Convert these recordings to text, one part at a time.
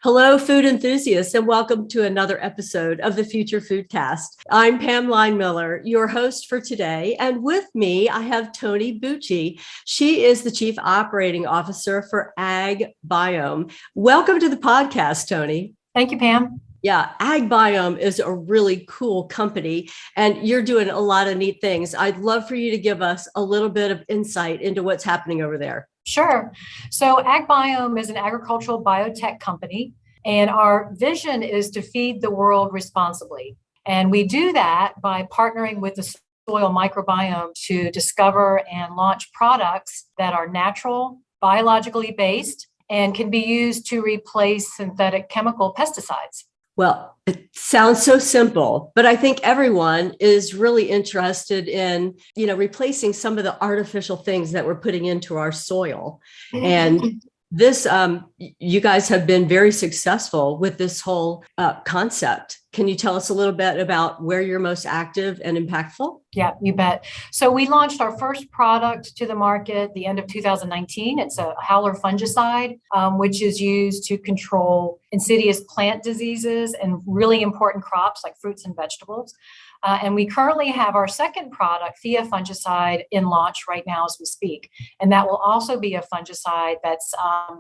Hello, food enthusiasts, and welcome to another episode of the Future Foodcast. I'm Pam Line-Miller, your host for today, and with me, I have Toni Bucci. She is the Chief Operating Officer for AgBiome. Welcome to the podcast, Toni. Thank you, Pam. Yeah, AgBiome is a really cool company, and you're doing a lot of neat things. I'd love for you to give us a little bit of insight into what's happening over there. Sure. So AgBiome is an agricultural biotech company, and our vision is to feed the world responsibly. And we do that by partnering with the soil microbiome to discover and launch products that are natural, biologically based, and can be used to replace synthetic chemical pesticides. Well, it sounds so simple, but I think everyone is really interested in, replacing some of the artificial things that we're putting into our soil. And this, you guys have been very successful with this whole concept. Can you tell us a little bit about where you're most active and impactful? Yeah, you bet. So we launched our first product to the market at the end of 2019. It's a Howler Fungicide, which is used to control insidious plant diseases and really important crops like fruits and vegetables. And we currently have our second product, Thea Fungicide, in launch right now as we speak. And that will also be a fungicide that's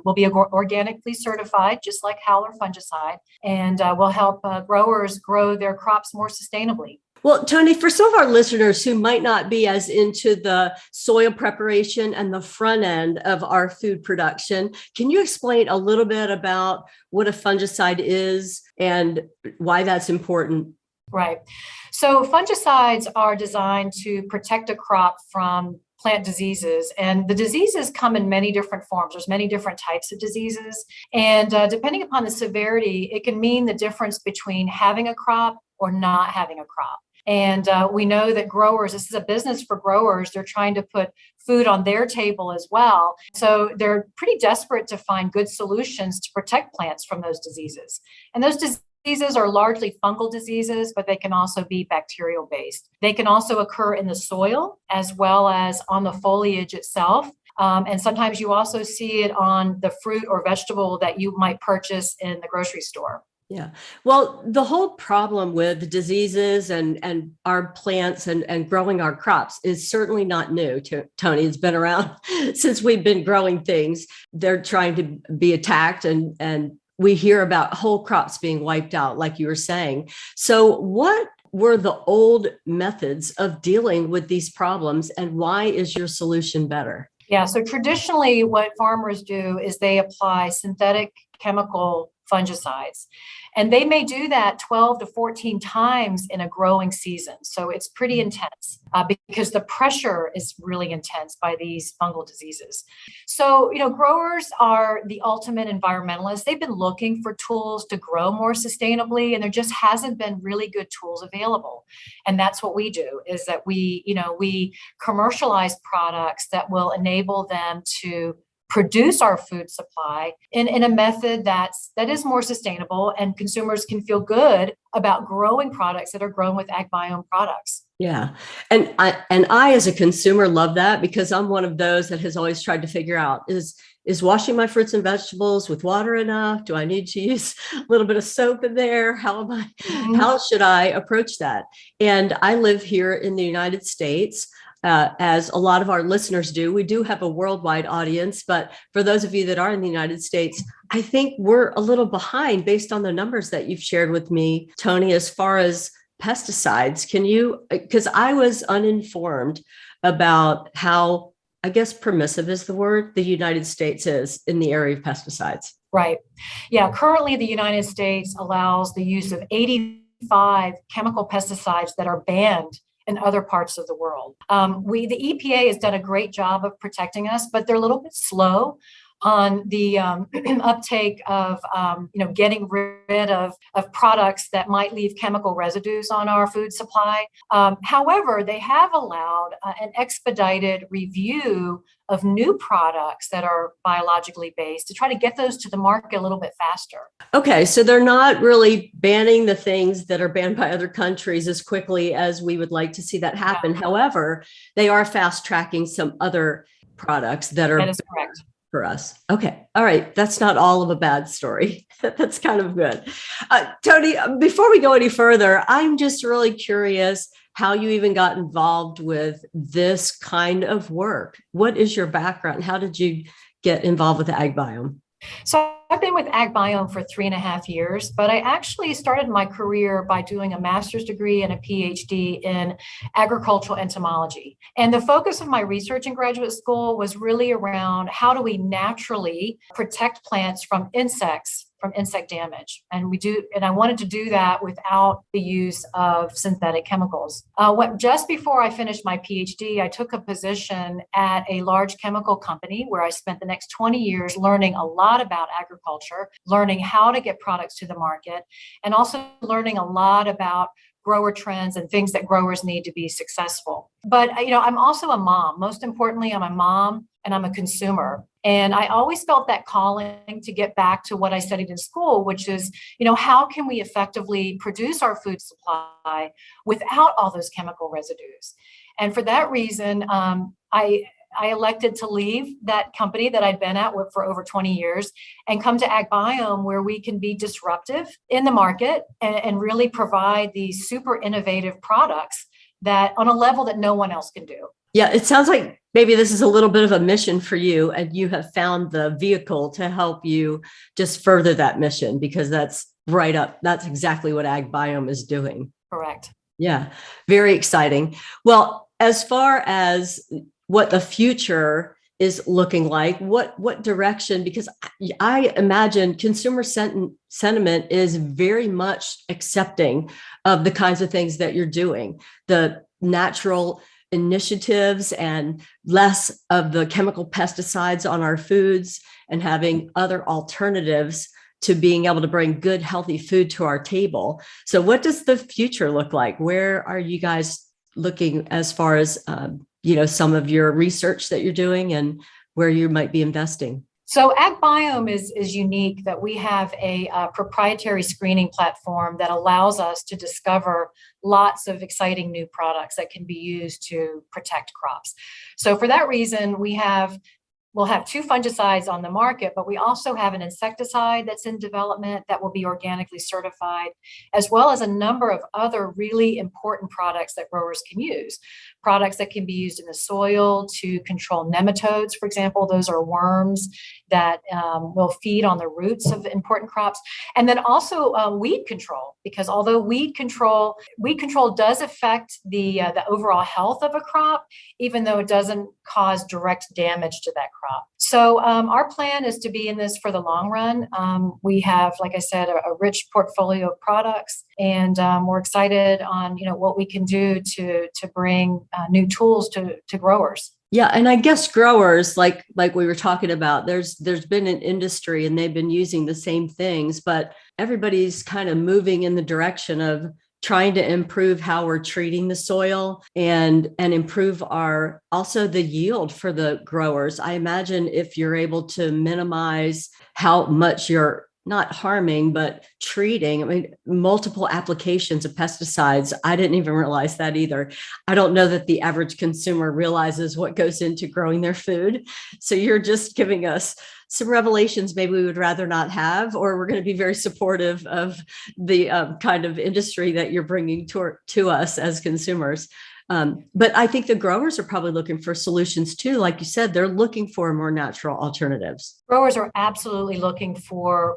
will be organically certified, just like Howler Fungicide, and will help growers grow their crops more sustainably. Well, Toni, for some of our listeners who might not be as into the soil preparation and the front end of our food production, can you explain a little bit about what a fungicide is and why that's important? Right. So fungicides are designed to protect a crop from plant diseases, and the diseases come in many different forms. There's many different types of diseases, and depending upon the severity, it can mean the difference between having a crop or not having a crop. And we know that growers, this is a business for growers. They're trying to put food on their table as well. So they're pretty desperate to find good solutions to protect plants from those diseases. And those diseases are largely fungal diseases, but they can also be bacterial based. They can also occur in the soil as well as on the foliage itself. And sometimes you also see it on the fruit or vegetable that you might purchase in the grocery store. Yeah. Well, the whole problem with the diseases and our plants and growing our crops is certainly not new to Toni. It's been around since we've been growing things. They're trying to be attacked and we hear about whole crops being wiped out, like you were saying. So what were the old methods of dealing with these problems and why is your solution better? Yeah, so traditionally what farmers do is they apply synthetic chemical fungicides. And they may do that 12 to 14 times in a growing season. So it's pretty intense because the pressure is really intense by these fungal diseases. So, growers are the ultimate environmentalists. They've been looking for tools to grow more sustainably, and there just hasn't been really good tools available. And that's what we do, is that we commercialize products that will enable them to produce our food supply in a method that is more sustainable, and consumers can feel good about growing products that are grown with AgBiome products. Yeah. And I as a consumer love that because I'm one of those that has always tried to figure out is washing my fruits and vegetables with water enough? Do I need to use a little bit of soap in there? How should I approach that? And I live here in the United States. As a lot of our listeners do. We do have a worldwide audience, but for those of you that are in the United States, I think we're a little behind based on the numbers that you've shared with me, Toni, as far as pesticides. Can you, because I was uninformed about how, I guess permissive is the word, the United States is in the area of pesticides. Right. Yeah. Currently, the United States allows the use of 85 chemical pesticides that are banned in other parts of the world. The EPA has done a great job of protecting us, but they're a little bit slow on the uptake of getting rid of products that might leave chemical residues on our food supply. However, they have allowed an expedited review of new products that are biologically based to try to get those to the market a little bit faster. Okay, so they're not really banning the things that are banned by other countries as quickly as we would like to see that happen. Yeah. However, they are fast tracking some other products that are. That is correct. for us. Okay. All right. That's not all of a bad story. That's kind of good. Toni, before we go any further, I'm just really curious how you even got involved with this kind of work. What is your background? How did you get involved with AgBiome? So I've been with AgBiome for 3.5 years, but I actually started my career by doing a master's degree and a PhD in agricultural entomology. And the focus of my research in graduate school was really around how do we naturally protect plants from insects, from insect damage. And I wanted to do that without the use of synthetic chemicals. Just before I finished my PhD, I took a position at a large chemical company where I spent the next 20 years learning a lot about agriculture, learning how to get products to the market, and also learning a lot about grower trends and things that growers need to be successful. But, I'm also a mom. Most importantly, I'm a mom and I'm a consumer. And I always felt that calling to get back to what I studied in school, which is, how can we effectively produce our food supply without all those chemical residues? And for that reason, I elected to leave that company that I'd been at for over 20 years and come to AgBiome, where we can be disruptive in the market and really provide these super innovative products that on a level that no one else can do. Yeah, it sounds like maybe this is a little bit of a mission for you, and you have found the vehicle to help you just further that mission, because that's right up. That's exactly what AgBiome is doing. Correct. Yeah, very exciting. Well, as far as what the future is looking like, what direction, because I imagine consumer sentiment is very much accepting of the kinds of things that you're doing, the natural initiatives and less of the chemical pesticides on our foods, and having other alternatives to being able to bring good, healthy food to our table. So what does the future look like? Where are you guys looking as far as, some of your research that you're doing and where you might be investing? So AgBiome is unique that we have a proprietary screening platform that allows us to discover lots of exciting new products that can be used to protect crops. So for that reason, we'll have 2 fungicides on the market, but we also have an insecticide that's in development that will be organically certified, as well as a number of other really important products that growers can use. Products that can be used in the soil to control nematodes, for example. Those are worms that will feed on the roots of important crops. And then also weed control, because although weed control does affect the overall health of a crop, even though it doesn't cause direct damage to that crop. So our plan is to be in this for the long run. We have, like I said, a rich portfolio of products, and we're excited on what we can do to bring new tools to growers. Yeah, and I guess growers, like we were talking about, there's been an industry and they've been using the same things, but everybody's kind of moving in the direction of trying to improve how we're treating the soil and improve also the yield for the growers. I imagine if you're able to minimize how much you're not harming, but treating, multiple applications of pesticides. I didn't even realize that either. I don't know that the average consumer realizes what goes into growing their food. So you're just giving us some revelations maybe we would rather not have, or we're going to be very supportive of the kind of industry that you're bringing to us as consumers. But I think the growers are probably looking for solutions too. Like you said, they're looking for more natural alternatives. Growers are absolutely looking for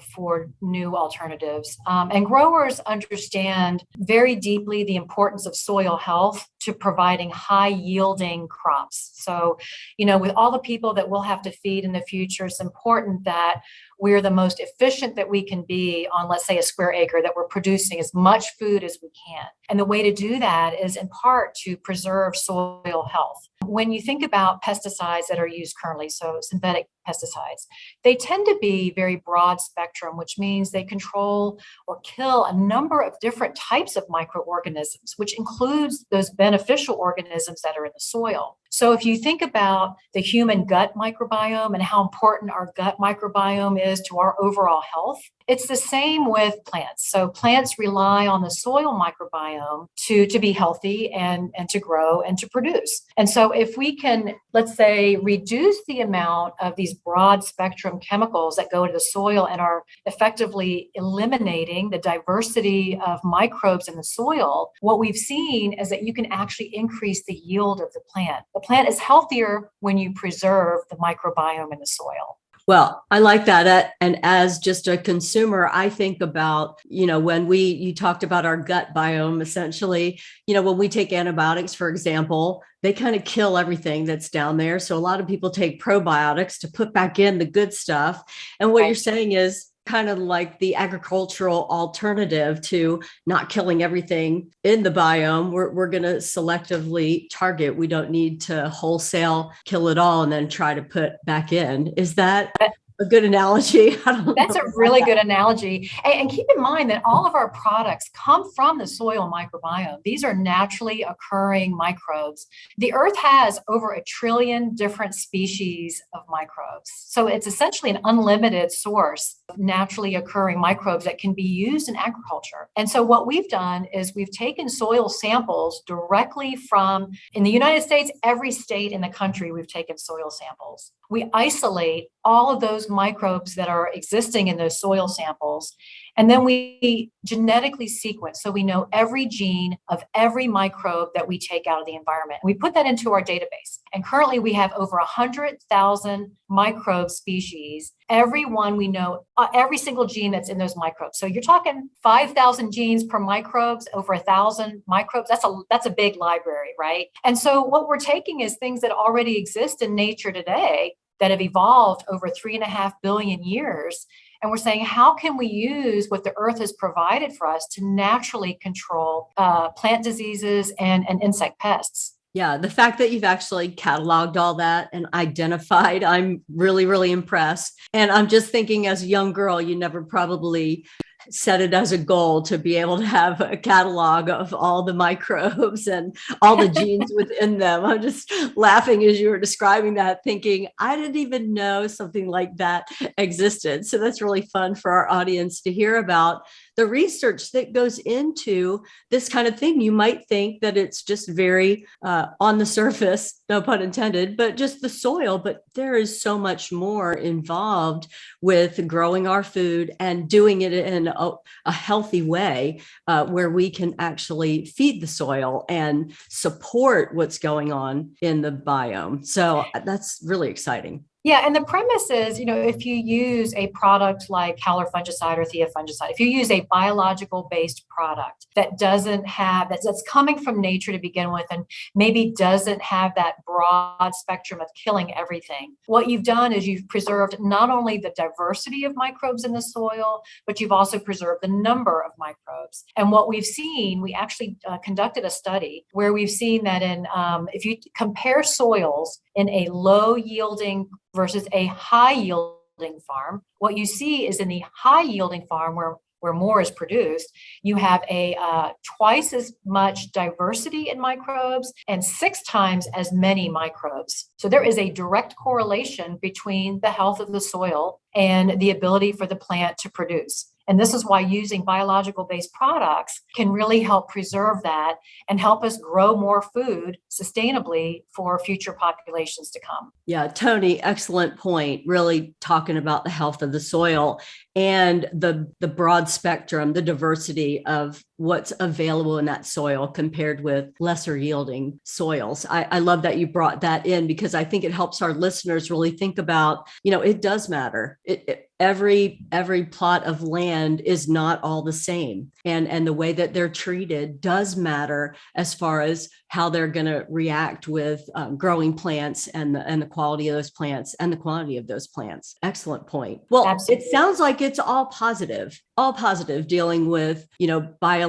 new alternatives. And growers understand very deeply the importance of soil health to providing high yielding crops. So, with all the people that we'll have to feed in the future, it's important that we're the most efficient that we can be on, let's say, a square acre, that we're producing as much food as we can. And the way to do that is in part to preserve soil health. When you think about pesticides that are used currently, so synthetic pesticides, they tend to be very broad spectrum, which means they control or kill a number of different types of microorganisms, which includes those beneficial organisms that are in the soil. So if you think about the human gut microbiome and how important our gut microbiome is to our overall health, it's the same with plants. So plants rely on the soil microbiome to be healthy and to grow and to produce. And so if we can, let's say, reduce the amount of these these broad spectrum chemicals that go into the soil and are effectively eliminating the diversity of microbes in the soil, what we've seen is that you can actually increase the yield of the plant. The plant is healthier when you preserve the microbiome in the soil. Well, I like that. And as just a consumer, I think about, when you talked about our gut biome, essentially, when we take antibiotics, for example, they kind of kill everything that's down there. So a lot of people take probiotics to put back in the good stuff. And what you're saying is kind of like the agricultural alternative to not killing everything in the biome. We're going to selectively target. We don't need to wholesale kill it all and then try to put back in. Is that a good analogy? That's a really good analogy. And keep in mind that all of our products come from the soil microbiome. These are naturally occurring microbes. The earth has over 1 trillion different species of microbes. So it's essentially an unlimited source of naturally occurring microbes that can be used in agriculture. And so what we've done is we've taken soil samples directly from, in the United States, every state in the country, we've taken soil samples. We isolate all of those microbes that are existing in those soil samples, and then we genetically sequence. So we know every gene of every microbe that we take out of the environment. We put that into our database. And currently we have over 100,000 microbe species. Every one we know, every single gene that's in those microbes. So you're talking 5,000 genes per microbes, over 1,000 microbes. That's a big library, right? And so what we're taking is things that already exist in nature today that have evolved over 3.5 billion years. And we're saying, how can we use what the earth has provided for us to naturally control plant diseases and insect pests? Yeah, the fact that you've actually cataloged all that and identified, I'm really, really impressed. And I'm just thinking, as a young girl, you never probably set it as a goal to be able to have a catalog of all the microbes and all the genes within them. I'm just laughing as you were describing that, thinking, I didn't even know something like that existed. So that's really fun for our audience to hear about the research that goes into this kind of thing. You might think that it's just very on the surface, no pun intended, but just the soil. But there is so much more involved with growing our food and doing it in a healthy way where we can actually feed the soil and support what's going on in the biome. So that's really exciting. Yeah, and the premise is, if you use a product like Howler Fungicide or fungicide, if you use a biological-based product that doesn't have, that's coming from nature to begin with, and maybe doesn't have that broad spectrum of killing everything, what you've done is you've preserved not only the diversity of microbes in the soil, but you've also preserved the number of microbes. And what we've seen, we actually conducted a study where we've seen that if you compare soils in a low-yielding versus a high-yielding farm, what you see is in the high-yielding farm where more is produced, you have a twice as much diversity in microbes and 6 times as many microbes. So there is a direct correlation between the health of the soil and the ability for the plant to produce. And this is why using biological-based products can really help preserve that and help us grow more food sustainably for future populations to come. Yeah, Toni, excellent point. Really talking about the health of the soil and the broad spectrum, the diversity of what's available in that soil compared with lesser yielding soils. I love that you brought that in because I think it helps our listeners really think about, it does matter. Every plot of land is not all the same. And the way that they're treated does matter as far as how they're going to react with growing plants and the quality of those plants and the quantity of those plants. Excellent point. Well, Absolutely. It sounds like it's all positive dealing with,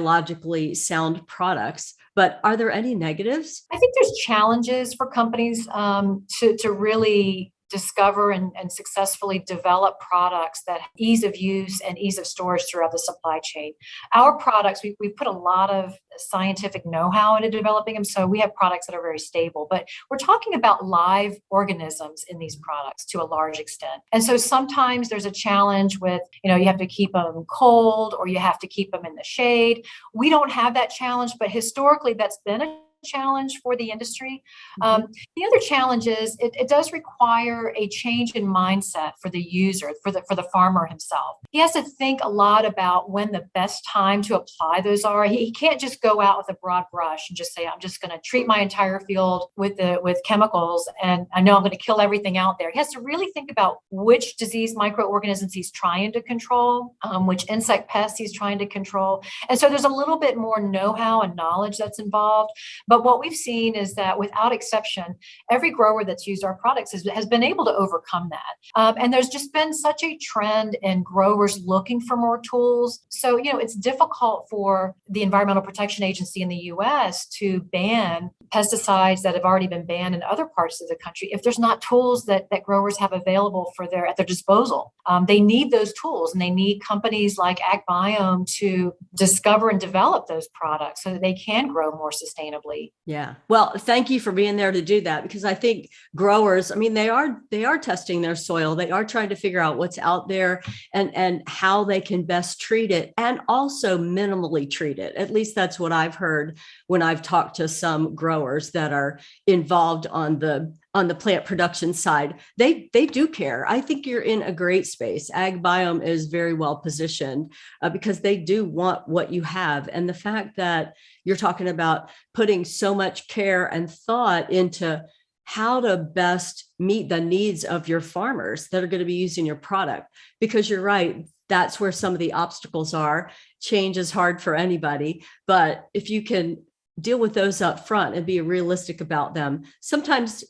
biologically sound products. But are there any negatives? I think there's challenges for companies to really discover and successfully develop products that ease of use and ease of storage throughout the supply chain. Our products, we put a lot of scientific know-how into developing them. So we have products that are very stable, but we're talking about live organisms in these products to a large extent. And so sometimes there's a challenge with, you have to keep them cold or you have to keep them in the shade. We don't have that challenge, but historically that's been a challenge for the industry. Mhm. The other challenge is it does require a change in mindset for the user, for the farmer himself. He has to think a lot about when the best time to apply those are. He can't just go out with a broad brush and just say, I'm just going to treat my entire field with chemicals, and I know I'm going to kill everything out there. He has to really think about which disease microorganisms he's trying to control, which insect pests he's trying to control. And so there's a little bit more know-how and knowledge that's involved. But what we've seen is that without exception, every grower that's used our products has been able to overcome that. And there's just been such a trend in growers looking for more tools. So, it's difficult for the Environmental Protection Agency in the US to ban pesticides that have already been banned in other parts of the country if there's not tools that growers have available at their disposal. They need those tools, and they need companies like AgBiome to discover and develop those products so that they can grow more sustainably. Yeah. Well, thank you for being there to do that, because I think growers, they are testing their soil. They are trying to figure out what's out there and how they can best treat it, and also minimally treat it. At least that's what I've heard when I've talked to some growers that are involved on the plant production side. They do care. I think you're in a great space. AgBiome is very well positioned because they do want what you have. And the fact that you're talking about putting so much care and thought into how to best meet the needs of your farmers that are going to be using your product, because you're right, that's where some of the obstacles are. Change is hard for anybody, but if you can deal with those up front and be realistic about them, sometimes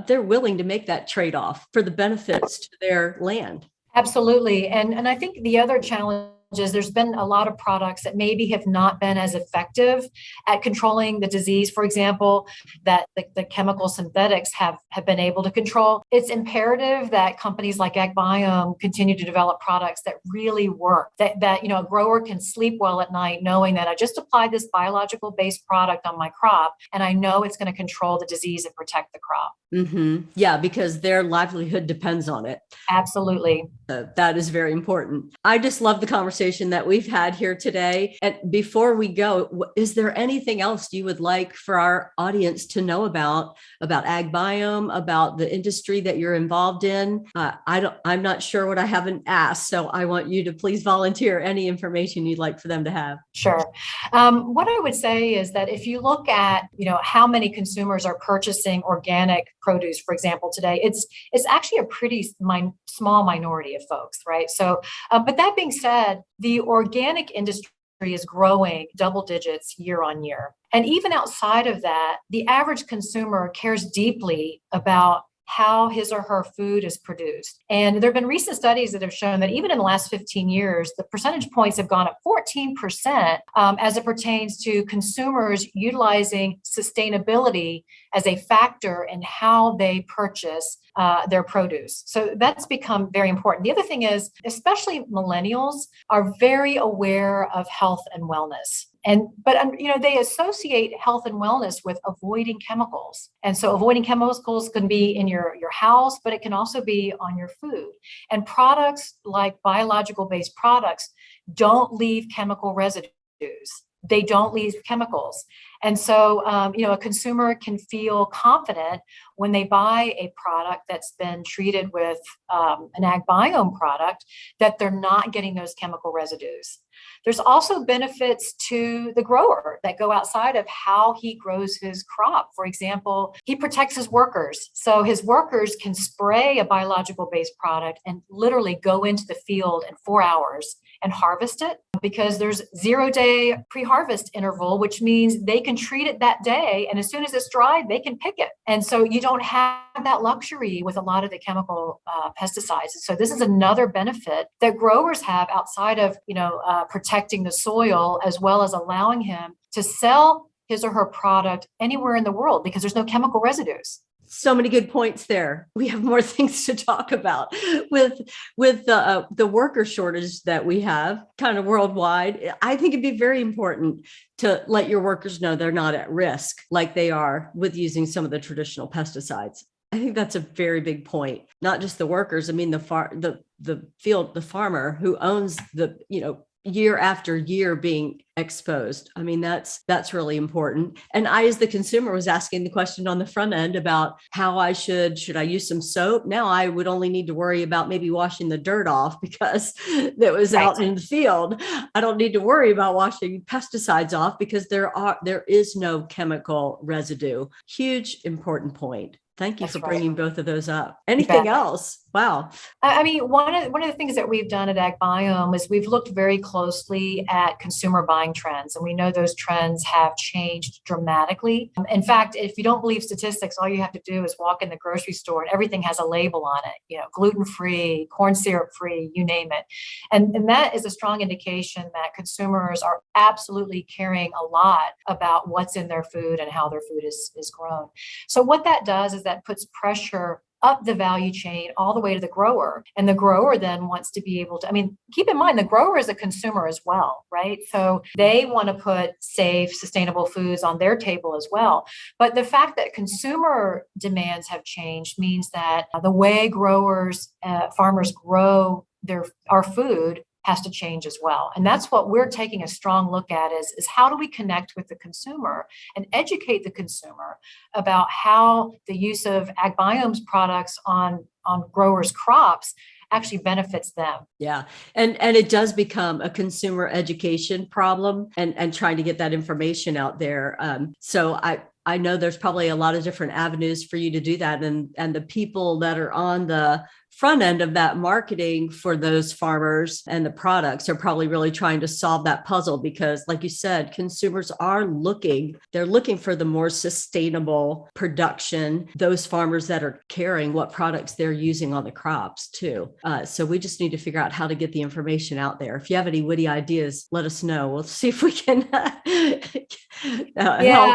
they're willing to make that trade-off for the benefits to their land. Absolutely. And I think the other challenge is there's been a lot of products that maybe have not been as effective at controlling the disease, for example, that the chemical synthetics have been able to control. It's imperative that companies like AgBiome continue to develop products that really work, that a grower can sleep well at night knowing that I just applied this biological-based product on my crop, and I know it's going to control the disease and protect the crop. Mm-hmm. Yeah, because their livelihood depends on it. Absolutely. That is very important. I just love the conversation that we've had here today. And before we go, is there anything else you would like for our audience to know about AgBiome, about the industry that you're involved in? I'm not sure what I haven't asked, so I want you to please volunteer any information you'd like for them to have. Sure. What I would say is that if you look at, how many consumers are purchasing organic produce, for example, today, it's actually a pretty small minority of folks, right? So, but that being said, the organic industry is growing double digits year on year. And even outside of that, the average consumer cares deeply about how his or her food is produced. And there have been recent studies that have shown that even in the last 15 years, the percentage points have gone up 14% as it pertains to consumers utilizing sustainability as a factor in how they purchase their produce. So that's become very important. The other thing is, especially millennials are very aware of health and wellness. But they associate health and wellness with avoiding chemicals. And so avoiding chemicals can be in your house, but it can also be on your food. And products like biological-based products don't leave chemical residues. They don't leave chemicals. And so, a consumer can feel confident when they buy a product that's been treated with an AgBiome product that they're not getting those chemical residues. There's also benefits to the grower that go outside of how he grows his crop. For example, he protects his workers. So his workers can spray a biological-based product and literally go into the field in 4 hours and harvest it, because there's 0-day pre-harvest interval, which means they can treat it that day. And as soon as it's dried, they can pick it. And so you don't have that luxury with a lot of the chemical pesticides. And so this is another benefit that growers have outside of, protecting the soil, as well as allowing him to sell his or her product anywhere in the world because there's no chemical residues. So many good points there. We have more things to talk about with the worker shortage that we have kind of worldwide. I think it'd be very important to let your workers know they're not at risk like they are with using some of the traditional pesticides. I think that's a very big point. Not just the workers. I mean, the farmer who owns the year after year being exposed. I mean, that's really important. And I, as the consumer, was asking the question on the front end about how should I use some soap? Now I would only need to worry about maybe washing the dirt off because that was out in the field. I don't need to worry about washing pesticides off because there is no chemical residue. Huge, important point. Thank you for bringing both of those up. Anything else? Wow. I mean, one of the things that we've done at AgBiome is we've looked very closely at consumer buying trends, and we know those trends have changed dramatically. In fact, if you don't believe statistics, all you have to do is walk in the grocery store and everything has a label on it, gluten-free, corn syrup-free, you name it. And that is a strong indication that consumers are absolutely caring a lot about what's in their food and how their food is grown. So what that does is that puts pressure up the value chain all the way to the grower. And the grower then wants to be able to, keep in mind, the grower is a consumer as well, right? So they want to put safe, sustainable foods on their table as well. But the fact that consumer demands have changed means that the way farmers grow our food has to change as well. And that's what we're taking a strong look at is how do we connect with the consumer and educate the consumer about how the use of AgBiome's products on growers' crops actually benefits them. Yeah. And it does become a consumer education problem and trying to get that information out there. So I know there's probably a lot of different avenues for you to do that. And the people that are on the front end of that marketing for those farmers and the products are probably really trying to solve that puzzle because, like you said, consumers are looking for the more sustainable production, those farmers that are caring what products they're using on the crops too. So we just need to figure out how to get the information out there. If you have any witty ideas, let us know. We'll see if we can help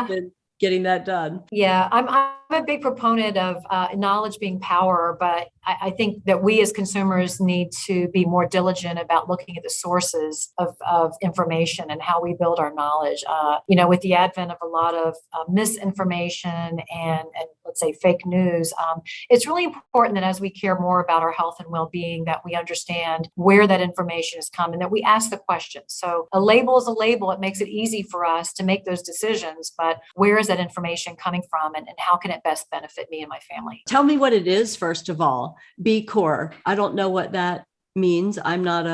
in getting that done. Yeah, I'm a big proponent of knowledge being power, but I think that we as consumers need to be more diligent about looking at the sources of information and how we build our knowledge. With the advent of a lot of misinformation and let's say fake news, it's really important that as we care more about our health and well-being, that we understand where that information is coming, that we ask the questions. So a label is a label. It makes it easy for us to make those decisions, but where is that information coming from and how can it best benefit me and my family? Tell me what it is, first of all. B-Corp. I don't know what that means. I'm not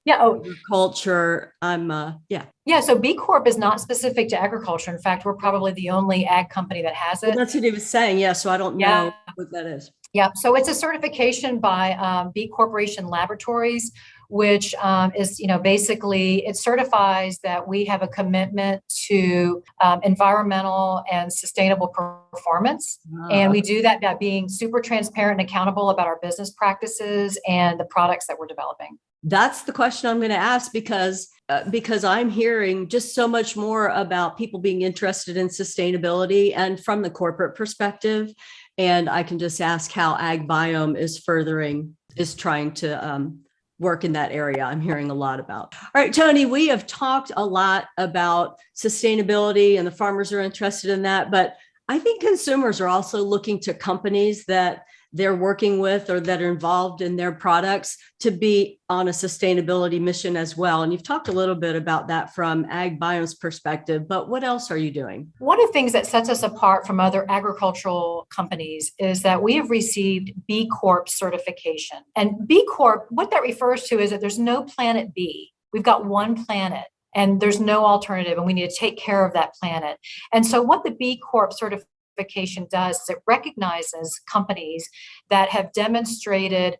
agriculture. So B-Corp is not specific to agriculture. In fact, we're probably the only ag company that has it. Well, that's what he was saying. Yeah. So I don't know what that is. Yeah. So it's a certification by B Corporation Laboratories, which is, basically it certifies that we have a commitment to environmental and sustainable performance. And we do that by being super transparent and accountable about our business practices and the products that we're developing. That's the question I'm going to ask because I'm hearing just so much more about people being interested in sustainability and from the corporate perspective. And I can just ask how AgBiome is trying to work in that area. I'm hearing a lot about. All right, Toni, we have talked a lot about sustainability and the farmers are interested in that, but I think consumers are also looking to companies that they're working with or that are involved in their products to be on a sustainability mission as well. And you've talked a little bit about that from AgBiome's perspective, but what else are you doing? One of the things that sets us apart from other agricultural companies is that we have received B-Corp certification. And B-Corp, what that refers to is that there's no planet B. We've got one planet and there's no alternative, and we need to take care of that planet. And so what the B-Corp certification does is it recognizes companies that have demonstrated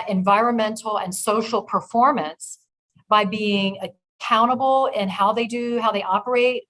environmental and social performance by being accountable in how they operate,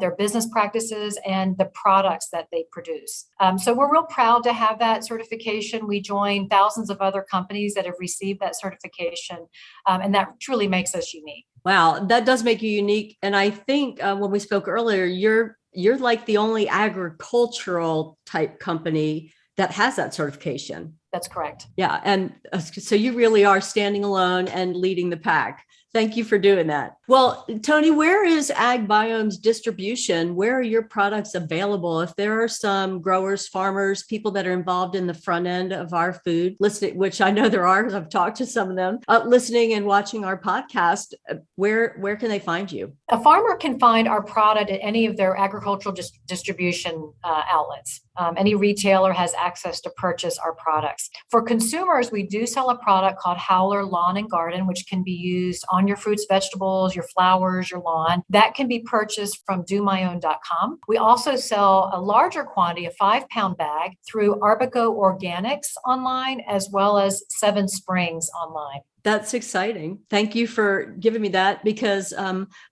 their business practices, and the products that they produce. So we're real proud to have that certification. We join thousands of other companies that have received that certification, and that truly makes us unique. Wow, that does make you unique. And I think when we spoke earlier, you're like the only agricultural type company that has that certification. That's correct. Yeah. And so you really are standing alone and leading the pack. Thank you for doing that. Well, Toni, where is AgBiome's distribution? Where are your products available? If there are some growers, farmers, people that are involved in the front end of our food, listening, which I know there are, because I've talked to some of them, listening and watching our podcast, where can they find you? A farmer can find our product at any of their agricultural distribution outlets. Any retailer has access to purchase our products. For consumers, we do sell a product called Howler Lawn and Garden, which can be used on your fruits, vegetables, your flowers, your lawn. That can be purchased from domyown.com. We also sell a larger quantity, a 5-pound bag, through Arbico Organics online, as well as Seven Springs online. That's exciting. Thank you for giving me that, because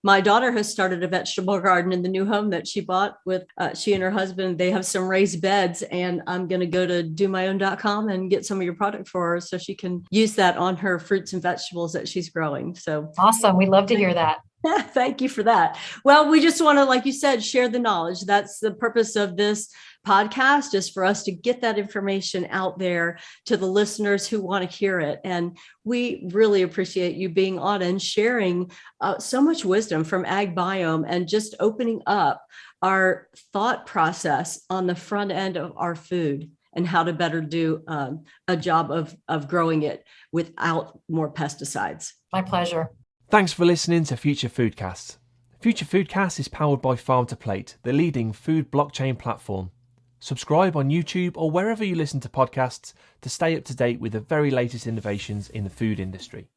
my daughter has started a vegetable garden in the new home that she bought with she and her husband. They have some raised beds, and I'm going to go to domyown.com and get some of your product for her so she can use that on her fruits and vegetables that she's growing. So awesome. We love to hear that. Thank you for that. Well, we just want to, like you said, share the knowledge. That's the purpose of this podcast, is for us to get that information out there to the listeners who want to hear it. And we really appreciate you being on and sharing so much wisdom from AgBiome, and just opening up our thought process on the front end of our food and how to better do a job of growing it without more pesticides. My pleasure. Thanks for listening to Future Foodcast. Future Foodcast is powered by Farm to Plate, the leading food blockchain platform. Subscribe on YouTube or wherever you listen to podcasts to stay up to date with the very latest innovations in the food industry.